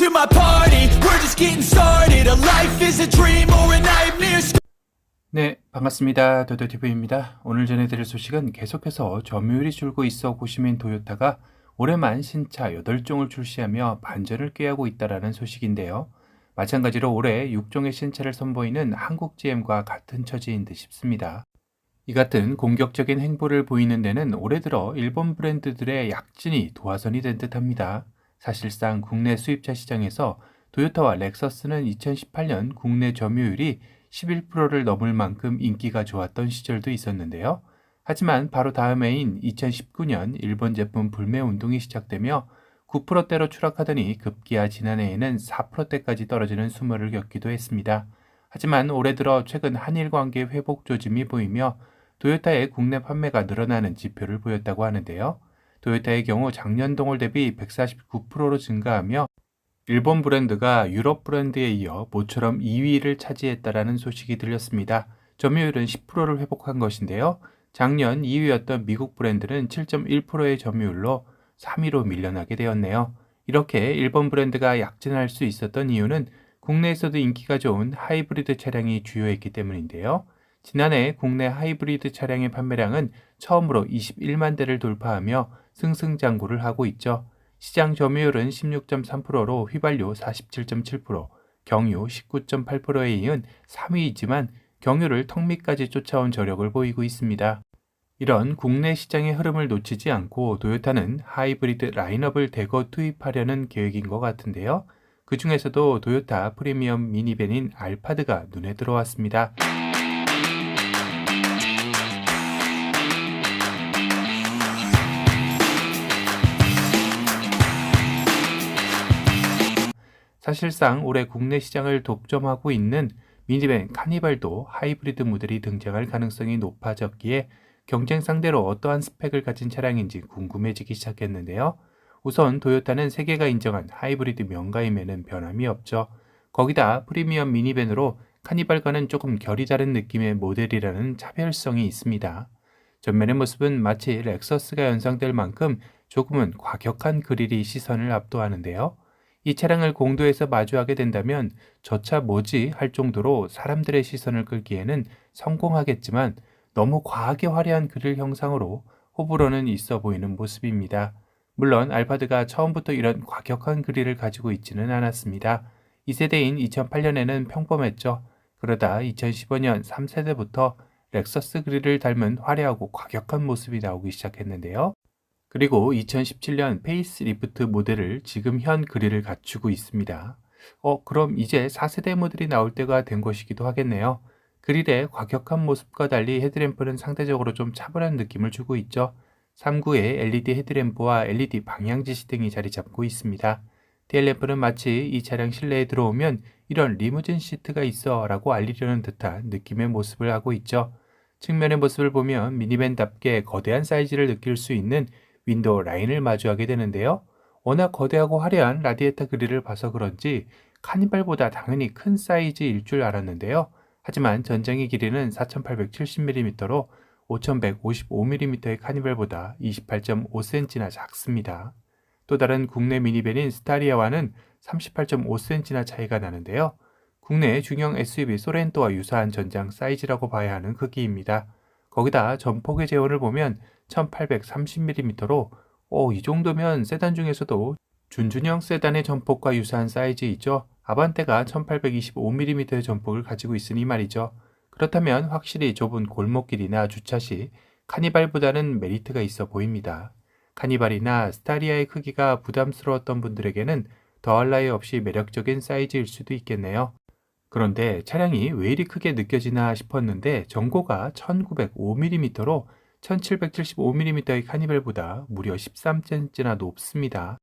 to my party. We're just getting started. A life is a dream or a nightmare. 네, 반갑습니다. 도도TV입니다. 오늘 전해드릴 소식은 계속해서 점유율이 줄고 있어 고심인 도요타가 올해만 신차 8종을 출시하며 반전을 꾀하고 있다는 소식인데요. 마찬가지로 올해 6종의 신차를 선보이는 한국 GM과 같은 처지인 듯 싶습니다. 이 같은 공격적인 행보를 보이는 데는 올해 들어 일본 브랜드들의 약진이 도화선이 된 듯합니다. 사실상 국내 수입차 시장에서 도요타와 렉서스는 2018년 국내 점유율이 11%를 넘을 만큼 인기가 좋았던 시절도 있었는데요. 하지만 바로 다음 해인 2019년 일본 제품 불매 운동이 시작되며 9%대로 추락하더니 급기야 지난해에는 4%대까지 떨어지는 수모를 겪기도 했습니다. 하지만 올해 들어 최근 한일 관계 회복 조짐이 보이며 도요타의 국내 판매가 늘어나는 지표를 보였다고 하는데요. 도요타의 경우 작년 동월 대비 149%로 증가하며 일본 브랜드가 유럽 브랜드에 이어 모처럼 2위를 차지했다라는 소식이 들렸습니다. 점유율은 10%를 회복한 것인데요. 작년 2위였던 미국 브랜드는 7.1%의 점유율로 3위로 밀려나게 되었네요. 이렇게 일본 브랜드가 약진할 수 있었던 이유는 국내에서도 인기가 좋은 하이브리드 차량이 주요했기 때문인데요. 지난해 국내 하이브리드 차량의 판매량은 처음으로 21만 대를 돌파하며 승승장구를 하고 있죠. 시장 점유율은 16.3%로 휘발유 47.7%, 경유 19.8%에 이은 3위이지만 경유를 턱 밑까지 쫓아온 저력을 보이고 있습니다. 이런 국내 시장의 흐름을 놓치지 않고 도요타는 하이브리드 라인업을 대거 투입하려는 계획인 것 같은데요. 그 중에서도 도요타 프리미엄 미니밴인 알파드가 눈에 들어왔습니다. 사실상 올해 국내 시장을 독점하고 있는 미니밴 카니발도 하이브리드 모델이 등장할 가능성이 높아졌기에 경쟁 상대로 어떠한 스펙을 가진 차량인지 궁금해지기 시작했는데요. 우선 도요타는 세계가 인정한 하이브리드 명가임에는 변함이 없죠. 거기다 프리미엄 미니밴으로 카니발과는 조금 결이 다른 느낌의 모델이라는 차별성이 있습니다. 전면의 모습은 마치 렉서스가 연상될 만큼 조금은 과격한 그릴이 시선을 압도하는데요. 이 차량을 공도에서 마주하게 된다면 저 차 뭐지 할 정도로 사람들의 시선을 끌기에는 성공하겠지만 너무 과하게 화려한 그릴 형상으로 호불호는 있어 보이는 모습입니다. 물론 알파드가 처음부터 이런 과격한 그릴을 가지고 있지는 않았습니다. 2세대인 2008년에는 평범했죠. 그러다 2015년 3세대부터 렉서스 그릴을 닮은 화려하고 과격한 모습이 나오기 시작했는데요. 그리고 2017년 페이스리프트 모델을 지금 현 그릴을 갖추고 있습니다. 그럼 이제 4세대 모델이 나올 때가 된 것이기도 하겠네요. 그릴의 과격한 모습과 달리 헤드램프는 상대적으로 좀 차분한 느낌을 주고 있죠. 3구에 LED 헤드램프와 LED 방향지시 등이 자리 잡고 있습니다. 테일램프는 마치 이 차량 실내에 들어오면 이런 리무진 시트가 있어 라고 알리려는 듯한 느낌의 모습을 하고 있죠. 측면의 모습을 보면 미니밴답게 거대한 사이즈를 느낄 수 있는 윈도우 라인을 마주하게 되는데요. 워낙 거대하고 화려한 라디에이터 그릴을 봐서 그런지 카니발보다 당연히 큰 사이즈일 줄 알았는데요. 하지만 전장의 길이는 4870mm로 5155mm의 카니발보다 28.5cm나 작습니다. 또 다른 국내 미니밴인 스타리아와는 38.5cm나 차이가 나는데요. 국내 중형 SUV 소렌토와 유사한 전장 사이즈라고 봐야 하는 크기입니다. 거기다 전폭의 재원을 보면 1830mm로 이 정도면 세단 중에서도 준준형 세단의 전폭과 유사한 사이즈이죠. 아반떼가 1825mm의 전폭을 가지고 있으니 말이죠. 그렇다면 확실히 좁은 골목길이나 주차 시 카니발보다는 메리트가 있어 보입니다. 카니발이나 스타리아의 크기가 부담스러웠던 분들에게는 더할 나위 없이 매력적인 사이즈일 수도 있겠네요. 그런데 차량이 왜 이리 크게 느껴지나 싶었는데 전고가 1905mm로 1775mm의 카니발보다 무려 13cm나 높습니다.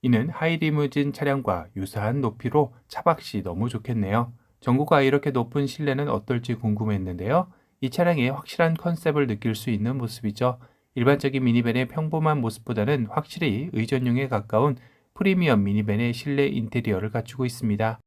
이는 하이리무진 차량과 유사한 높이로 차박시 너무 좋겠네요. 전고가 이렇게 높은 실내는 어떨지 궁금했는데요. 이 차량의 확실한 컨셉을 느낄 수 있는 모습이죠. 일반적인 미니밴의 평범한 모습보다는 확실히 의전용에 가까운 프리미엄 미니밴의 실내 인테리어를 갖추고 있습니다.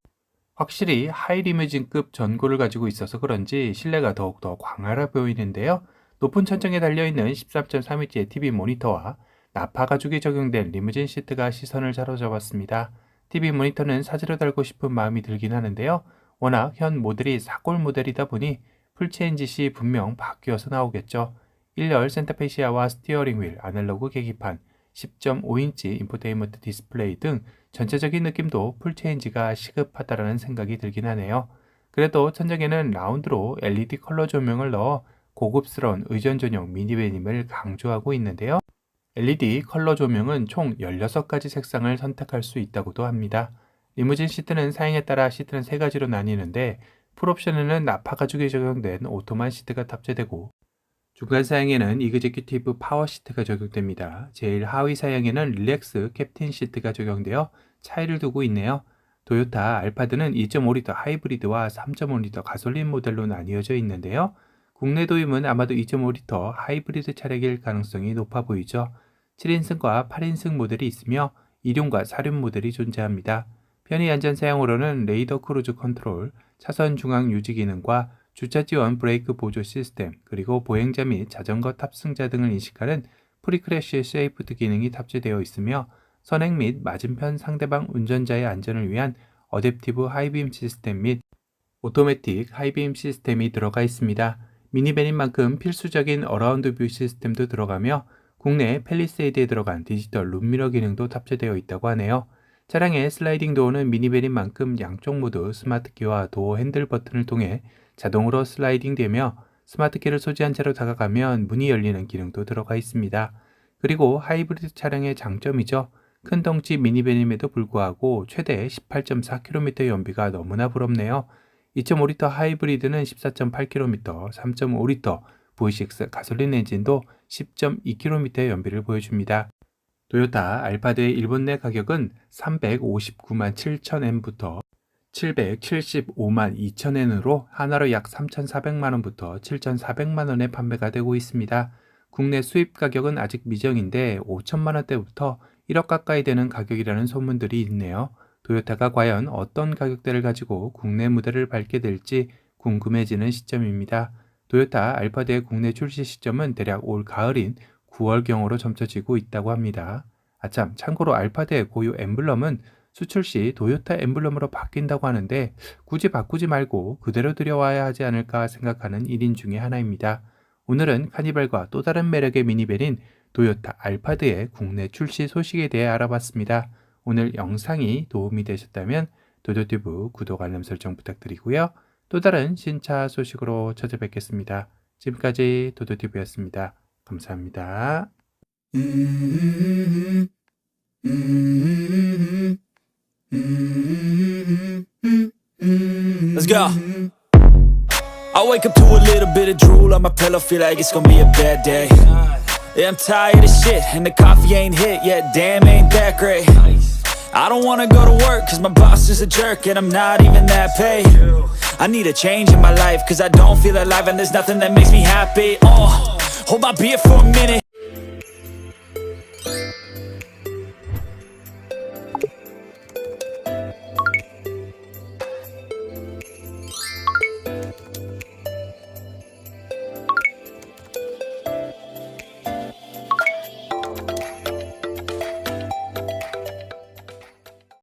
확실히 하이리무진급 전고를 가지고 있어서 그런지 실내가 더욱더 광활해 보이는데요. 높은 천정에 달려있는 13.3인치의 TV 모니터와 나파 가죽이 적용된 리무진 시트가 시선을 사로잡았습니다. TV 모니터는 사지로 달고 싶은 마음이 들긴 하는데요. 워낙 현 모델이 사골 모델이다 보니 풀체인지 시 분명 바뀌어서 나오겠죠. 1열 센터페시아와 스티어링 휠, 아날로그 계기판, 10.5인치 인포테인먼트 디스플레이 등 전체적인 느낌도 풀체인지가 시급하다라는 생각이 들긴 하네요. 그래도 천장에는 라운드로 LED 컬러 조명을 넣어 고급스러운 의전 전용 미니밴임을 강조하고 있는데요. LED 컬러 조명은 총 16가지 색상을 선택할 수 있다고도 합니다. 리무진 시트는 사양에 따라 시트는 3가지로 나뉘는데 풀옵션에는 나파 가죽에 적용된 오토만 시트가 탑재되고 중간 사양에는 이그제큐티브 파워 시트가 적용됩니다. 제일 하위 사양에는 릴렉스 캡틴 시트가 적용되어 차이를 두고 있네요. 도요타 알파드는 2.5리터 하이브리드와 3.5리터 가솔린 모델로 나뉘어져 있는데요. 국내 도입은 아마도 2.5리터 하이브리드 차량일 가능성이 높아 보이죠. 7인승과 8인승 모델이 있으며 2륜과 4륜 모델이 존재합니다. 편의 안전 사용으로는 레이더 크루즈 컨트롤, 차선 중앙 유지 기능과 주차 지원 브레이크 보조 시스템, 그리고 보행자 및 자전거 탑승자 등을 인식하는 프리크래쉬 세이프티 기능이 탑재되어 있으며 선행 및 맞은편 상대방 운전자의 안전을 위한 어댑티브 하이빔 시스템 및 오토매틱 하이빔 시스템이 들어가 있습니다. 미니밴인 만큼 필수적인 어라운드 뷰 시스템도 들어가며 국내 팰리세이드에 들어간 디지털 룸미러 기능도 탑재되어 있다고 하네요. 차량의 슬라이딩 도어는 미니밴인 만큼 양쪽 모두 스마트키와 도어 핸들 버튼을 통해 자동으로 슬라이딩 되며 스마트키를 소지한 채로 다가가면 문이 열리는 기능도 들어가 있습니다. 그리고 하이브리드 차량의 장점이죠. 큰 덩치 미니밴임에도 불구하고 최대 18.4km 연비가 너무나 부럽네요. 2.5리터 하이브리드는 14.8km, 3.5리터 V6 가솔린 엔진도 10.2km의 연비를 보여줍니다. 도요타 알파드의 일본 내 가격은 359만 7천엔부터 775만 2천엔으로 하나로 약 3,400만원부터 7,400만원에 판매가 되고 있습니다. 국내 수입 가격은 아직 미정인데 5천만원대부터 1억 가까이 되는 가격이라는 소문들이 있네요. 도요타가 과연 어떤 가격대를 가지고 국내 무대를 밟게 될지 궁금해지는 시점입니다. 도요타 알파드의 국내 출시 시점은 대략 올 가을인 9월경으로 점쳐지고 있다고 합니다. 아참, 참고로 알파드의 고유 엠블럼은 수출 시 도요타 엠블럼으로 바뀐다고 하는데 굳이 바꾸지 말고 그대로 들여와야 하지 않을까 생각하는 1인 중에 하나입니다. 오늘은 카니발과 또 다른 매력의 미니밴인 도요타 알파드의 국내 출시 소식에 대해 알아봤습니다. 오늘 영상이 도움이 되셨다면 도도튜브 구독 알람 설정 부탁드리고요. 또 다른 신차 소식으로 찾아뵙겠습니다. 지금까지 도도튜브였습니다. 감사합니다. Let's go. I wake up to a little bit of drool on my pillow, feel like it's gonna be a bad day. Yeah, I'm tired of shit, and the coffee ain't hit yet, damn, ain't that great. I don't wanna go to work, cause my boss is a jerk, and I'm not even that paid. I need a change in my life, cause I don't feel alive, and there's nothing that makes me happy. Hold my beer for a minute.